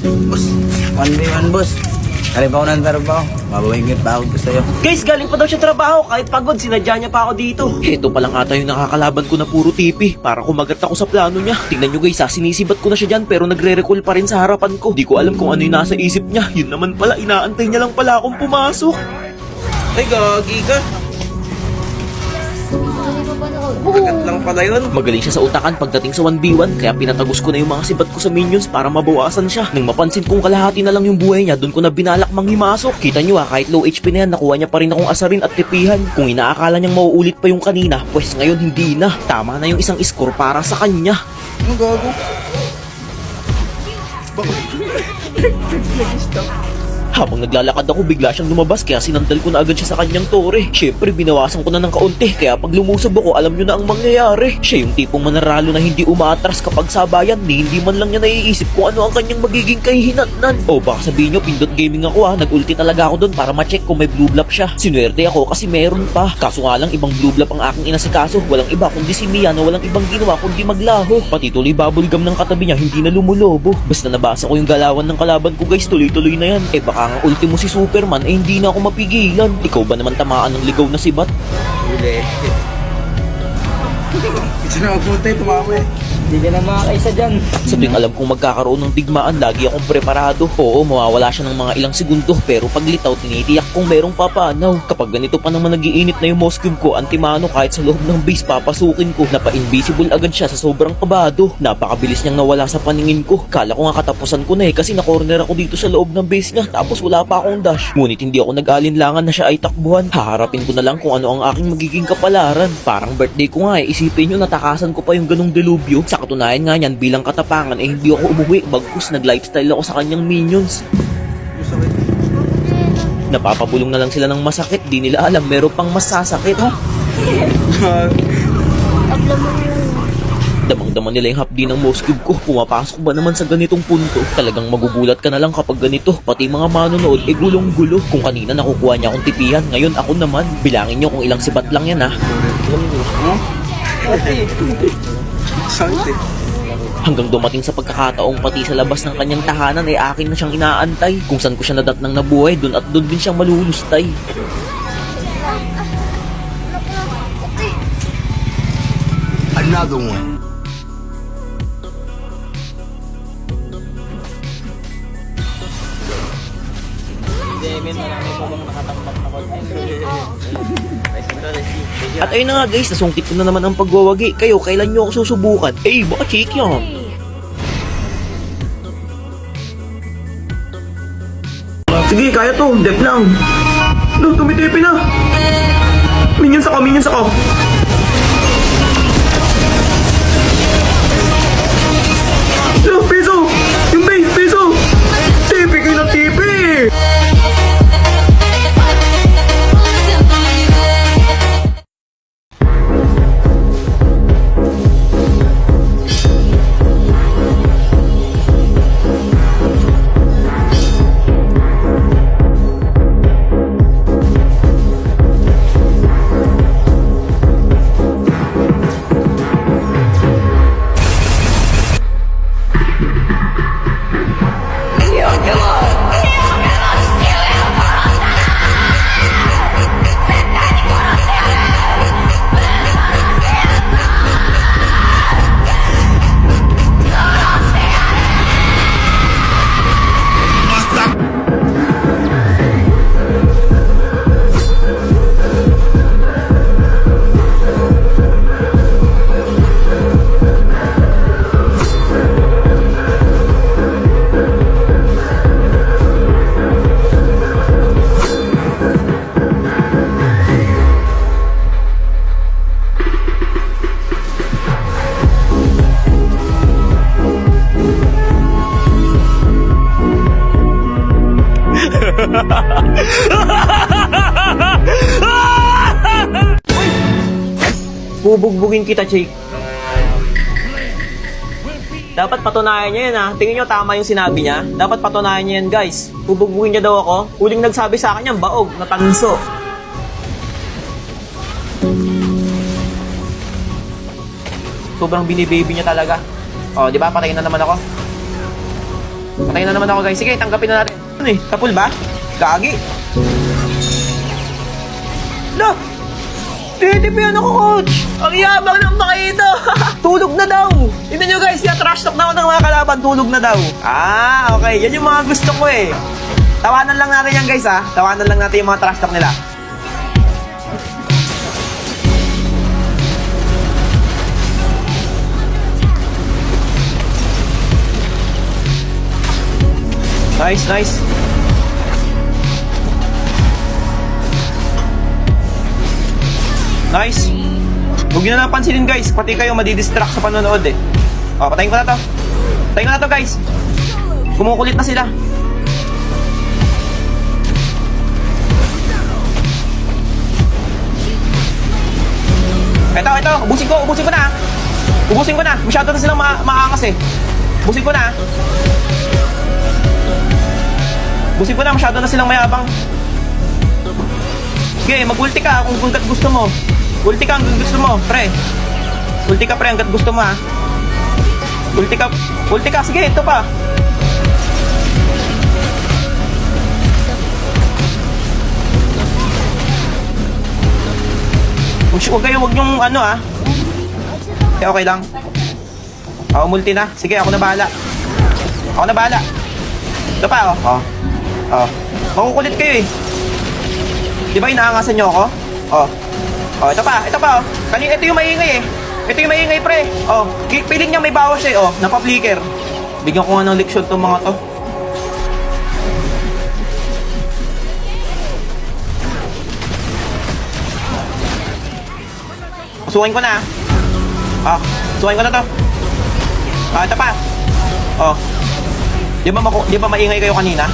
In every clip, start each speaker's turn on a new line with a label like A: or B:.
A: Boss, 1v1 boss. Galing pa ako ng trabaho. Mabawingit pa ako sa'yo.
B: Guys, galing pa daw siya trabaho. Kahit pagod, sinadya niya pa ako dito. Heto pa lang ata yung nakakalaban ko na puro tipi. Para kumagat ako sa plano niya. Tingnan nyo guys, sinisibat ko na siya dyan pero nagre-recall pa rin sa harapan ko. Di ko alam kung ano yung nasa isip niya. Yun naman pala, inaantay niya lang pala akong pumasok. Ay, gagi ka. Kagat lang pala yun. Magaling siya sa utakan pagdating sa 1v1. Kaya pinatagos ko na yung mga sibat ko sa minions para mabawasan siya. Nang mapansin kong kalahati na lang yung buhay niya, doon ko na binalak manghimasok. Kita nyo kahit low HP na yan, nakuha niya pa rin akong asarin at tipihan. Kung inaakala niyang mauulit pa yung kanina, pues ngayon hindi na. Tama na yung isang score para sa kanya.
A: Ano gago?
B: Habang naglalakad ako, bigla siyang lumabas kaya sinandal ko na agad siya sa kanyang tore. Syempre, binawasan ko na ng kaunti kaya pag lumusob ako, alam nyo na ang mangyayari. Siya yung tipong manaralo na hindi umaatras kapag sabayan ni hindi man lang niya naiisip kung ano ang kanyang magiging kahihinatnan. O baka sabihin nyo, pindot gaming ako nag-ulti talaga ako doon para ma-check kung may blue blap siya. Sinuwerte ako kasi meron pa. Kaso nga lang, ibang blue blap ang aking inasikaso. Walang iba kundi si Mia na walang ibang ginawa kundi maglaho. Pati tuloy bubblegum ng katabi niya, hindi na lumulobo. Basta nabasa ko yung galawan ng kalaban ko guys, tuloy-tuloy na yan. Baka ang ultimo si Superman hindi na ako mapigilan. Ikaw ba naman tamaan ng ligaw na sibat?
A: Huli. Ito na magpunta tumama Hindi ka na makakaisa dyan.
B: Sa tuwing alam kong magkakaroon ng digmaan, lagi akong preparado. Oo, mawawala siya ng mga ilang segundo pero paglitaw, tinitiyak kong merong papanaw. Kapag ganito pa naman nagiinit na yung mouse cube ko, antimano kahit sa loob ng base papasukin ko. Napa-invisible agad siya sa sobrang kabado. Napakabilis niyang nawala sa paningin ko. Kala ko nga katapusan ko na kasi na-corner ako dito sa loob ng base niya tapos wala pa akong dash. Ngunit hindi ako nag-alinlangan na siya ay takbuhan. Haharapin ko na lang kung ano ang aking magiging kapalaran. Parang birthday ko nga isipin nyo natakasan ko pa yung ganong delubyo. Sa katunayan nga niyan, bilang katapangan hindi ako umuwi bagkus nag-lifestyle ako sa kanyang minions. Napapabulong na lang sila ng masakit, di nila alam meron pang masasakit. Damang-dama nila yung hapdi ng mouse cube ko. Pumapasok ba naman sa ganitong punto? Talagang magugulat ka na lang kapag ganito. Pati mga manonood gulong-gulo. Kung kanina nakukuha niya akong tipihan, ngayon ako naman. Bilangin niyo kung ilang sibat lang yan
A: Sakit
B: Hanggang dumating sa pagkakataong pati sa labas ng kanyang tahanan ay akin na siyang inaantay. Kung saan ko siya nadatnang nabuhay, dun at dun din siyang malulustay.
A: Another one. At ayun na nga guys, nasungkit ko na naman ang pagwawagi. Kayo, kailan nyo ako susubukan? Baka check yan. Sige, kaya to. Dep lang. Tumitipi na. Minions ako. Piso! Yung base, piso! Tipi kayo na tipi! Bubugbugin kita, Jake. Dapat patunayan niya yan Tingin nyo tama yung sinabi niya? Dapat patunayan niya yan guys. Bubugbugin niya daw ako. Huling nagsabi sa akin yan, baog, natanso. Sobrang binibaby niya talaga. Di ba? Patayin na naman ako. Patayin na naman ako guys. Sige, tanggapin na natin. Ano eh? Kapul ba? Gagi. Lo! Titipian ako, coach! Ang yabang ng makito! Tulog na daw! Tignan nyo guys, trash talk na ako ng mga kalaban. Tulog na daw. Ah, okay. Yan yung mga gusto ko eh. Tawanan lang natin yan guys ha. Tawanan lang natin yung mga trash talk nila. Nice, nice. Nice. Huwag nyo na napansinin guys. Pati kayo madidistract sa panonood eh. O, patayin ko na to. Patayin ko na to guys. Kumukulit na sila. Ito. Ubusin ko na. Ubusin ko na. Masyado na silang maangas eh. Ubusin ko na. Busin ko na, masyado na silang mayabang. Sige, mag-ulti ka kung hanggat gusto mo. Ulti ka hanggat gusto mo, pre. Ulti ka, pre, hanggat gusto mo, ha. Ulti ka, sige, ito pa. Huwag yung ano, ha. Okay lang. Oo, multi na. Sige, ako na bahala. Ito pa, oh. Makukulit kayo eh. Di ba inaangasan nyo ako? Ito pa, oh. Ito yung maingay eh. Ito yung maingay, pre. Piling niya may bawas eh, oh. Napa-flicker. Bigyan ko nga ng leksyon tong mga to. Suwain ko na, suwain ko na to. Ito pa. Di ba maingay kayo kanina?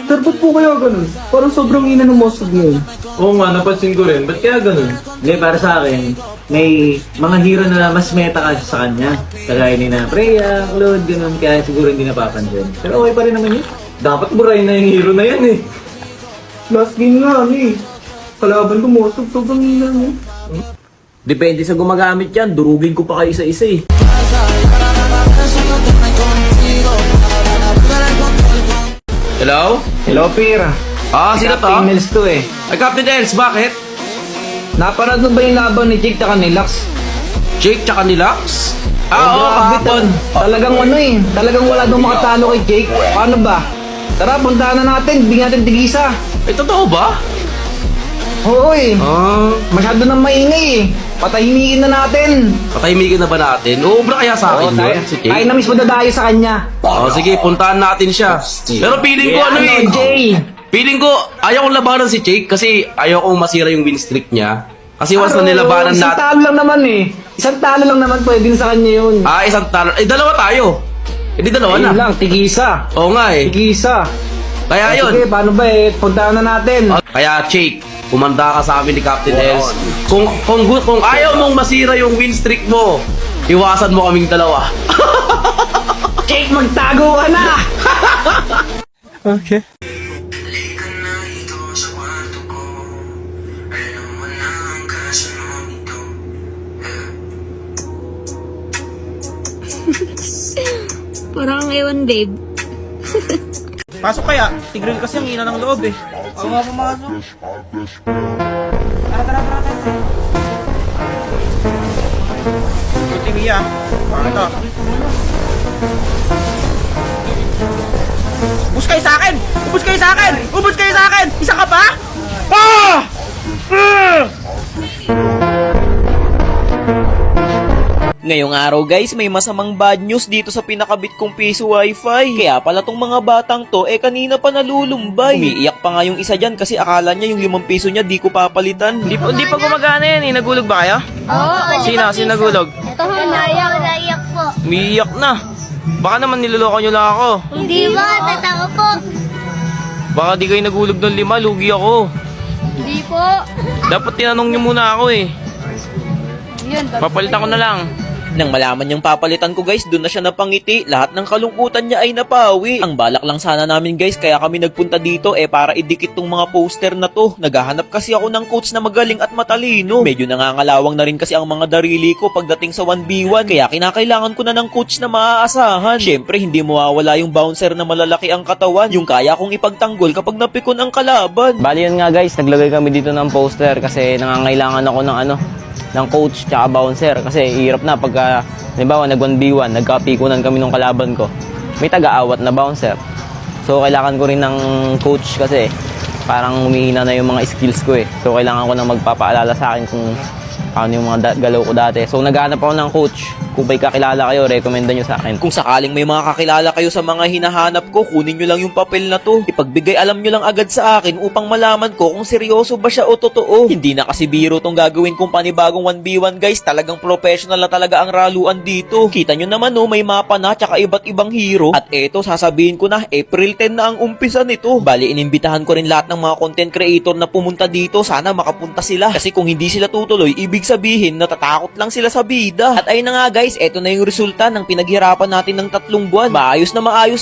C: Sir, ba't po kaya ganun? Parang sobrang ina ng Moscow ngayon.
D: Oo nga, napansin ko rin. Ba't kaya ganun?
E: Hindi, para sa akin, may mga hero na mas meta kasi sa kanya. Kagaya ni na Freya, Claude, ganun. Kaya siguro hindi napapansin. Pero okay pa rin naman yun.
D: Dapat buray na yung hero na yan eh.
C: Last game nga, Kalaban ko Moscow, sobrang ina niya.
A: Depende sa gumagamit yan. Durugin ko pa kayo isa-isa eh.
D: Hello?
C: Hello, Pira.
D: Sino to?
C: Captain Nels to eh.
D: Ay, Captain Els, bakit?
C: Napanood mo ba yung laban ni Jake tsaka ni Lux?
D: Jake tsaka ni Lux? Oo,
C: Grabe,
D: kahapon.
C: Talagang talagang wala daw makatalo kay Jake. Paano ba? Tara, puntahan na natin. Bigyan natin tigisa.
D: Totoo ba?
C: Oo eh.
D: Masyado
C: nang maingay eh. Patahimikin na natin.
D: Patahimikin na ba natin? Ubra kaya sa akin yun, si
C: Tayo
D: Jake?
C: na mismo dadayo sa kanya.
D: Sige, puntahan natin siya. Pero feeling ko
C: Jay?
D: Feeling ko, ayaw kong labanan si Jake kasi ayaw kong masira yung win streak niya. Kasi once na nilabanan
C: Isang
D: natin...
C: talo lang naman eh. Isang talo lang naman pwede din sa kanya yun.
D: Isang talo. Dalawa tayo. Dalawa na.
C: Ayun lang, tigisa.
D: Oo nga eh.
C: Tigisa.
D: Kaya yun.
C: Sige, paano ba eh? Puntahan na natin.
D: Kaya Jake, kumanda ka sa amin ni Captain Els. Kung ayaw mong masira yung win streak mo, iwasan mo kaming dalawa.
C: Jake, magtago ka na!
A: Okay.
F: Parang ewan, babe.
A: Pasok kaya. Tigreal kasi ang ina ng loob eh. Oo nga, pumasok. Tara. Ito yung Mia. Paano to? Ubus kayo sa akin! Isa ka pa?
B: Ngayong araw guys, may masamang bad news dito sa pinakabit kong piso wifi. Kaya pala tong mga batang to, kanina pa nalulumbay. Umiiyak pa nga yung isa dyan kasi akala niya yung 5 piso niya di ko papalitan.
A: Hindi pa gumagana yan eh. Nagulog ba kayo?
F: Oo.
A: Sino nagulog?
F: Ito ho, naiyak po.
A: Umiiyak na. Baka naman niloloko nyo lang ako.
F: Hindi ba? Tataka po.
A: Baka di kayo nagulog ng 5, lugi ako.
F: Hindi po.
A: Dapat tinanong nyo muna ako eh. Papalitan ko na lang.
B: Nang malaman niyang papalitan ko guys, doon na siya napangiti. Lahat ng kalungkutan niya ay napawi. Ang balak lang sana namin guys, kaya kami nagpunta dito para idikit tong mga poster na to. Naghahanap kasi ako ng coach na magaling at matalino. Medyo nangangalawang na rin kasi ang mga darili ko pagdating sa 1v1. Kaya kinakailangan ko na ng coach na maaasahan. Syempre hindi mawawala yung bouncer na malalaki ang katawan. Yung kaya kong ipagtanggol kapag napikon ang kalaban.
G: Bali yun nga guys, naglagay kami dito ng poster kasi nangangailangan ako ng coach tsaka bouncer kasi hirap na pagka halimbawa nag 1v1, nagkapikunan kami ng kalaban ko, may taga-awat na bouncer, so kailangan ko rin ng coach kasi parang humihina na yung mga skills ko so kailangan ko nang magpapaalala sa akin kung paano yung mga galaw ko dati. So naghahanap ako ng coach. Kung may kakilala kayo, recommenda nyo sa akin.
B: Kung sakaling may mga kakilala kayo sa mga hinahanap ko, kunin nyo lang yung papel na to. Ipagbigay alam nyo lang agad sa akin upang malaman ko kung seryoso ba siya o totoo. Hindi na kasi biro tong gagawin kong panibagong 1v1 guys. Talagang professional na talaga ang raluan dito. Kita nyo naman may mapa na tsaka iba't ibang hero. At eto, sasabihin ko na, April 10 na ang umpisa nito. Bali, inimbitahan ko rin lahat ng mga content creator na pumunta dito. Sana makapunta sila. Kasi kung hindi sila tutuloy, ibig sabihin natatakot lang sila sa bida. At ayun na nga guys, eto na yung resulta ng pinaghirapan natin ng 3 buwan. Maayos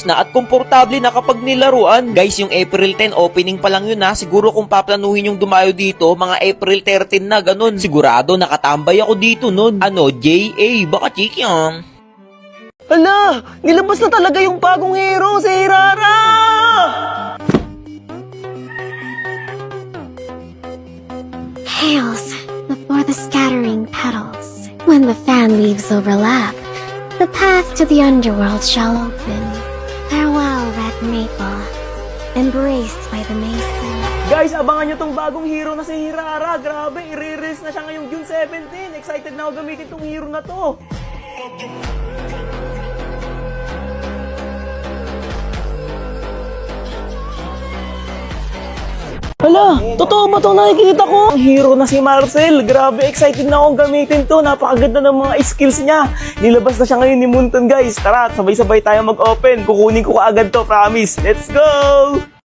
B: na at komportable na kapag nilaruan. Guys, yung April 10 opening pa lang yun ha. Siguro kung paplanuhin yung dumayo dito, mga April 13 na ganun. Sigurado nakatambay ako dito nun. Ano, JA, baka chikyang.
A: Hala, nilabas na talaga yung bagong hero, si Hirara!
H: Hails before the scattering petals. When the fan leaves overlap, the path to the underworld shall open. Farewell, red maple, embraced by the mason.
A: Guys, abangan nyo tong bagong hero na si Hirara. Grabe, i-release na siya ngayong June 17. Excited na ako gamitin tong hero na to. Hala, totoo ba itong nakikita ko? Ang hero na si Marcel. Grabe, excited na akong gamitin to. Napakaganda ng mga skills niya. Nilabas na siya ngayon ni Munton guys. Tara, sabay-sabay tayo mag-open. Kukunin ko kaagad to, promise. Let's go!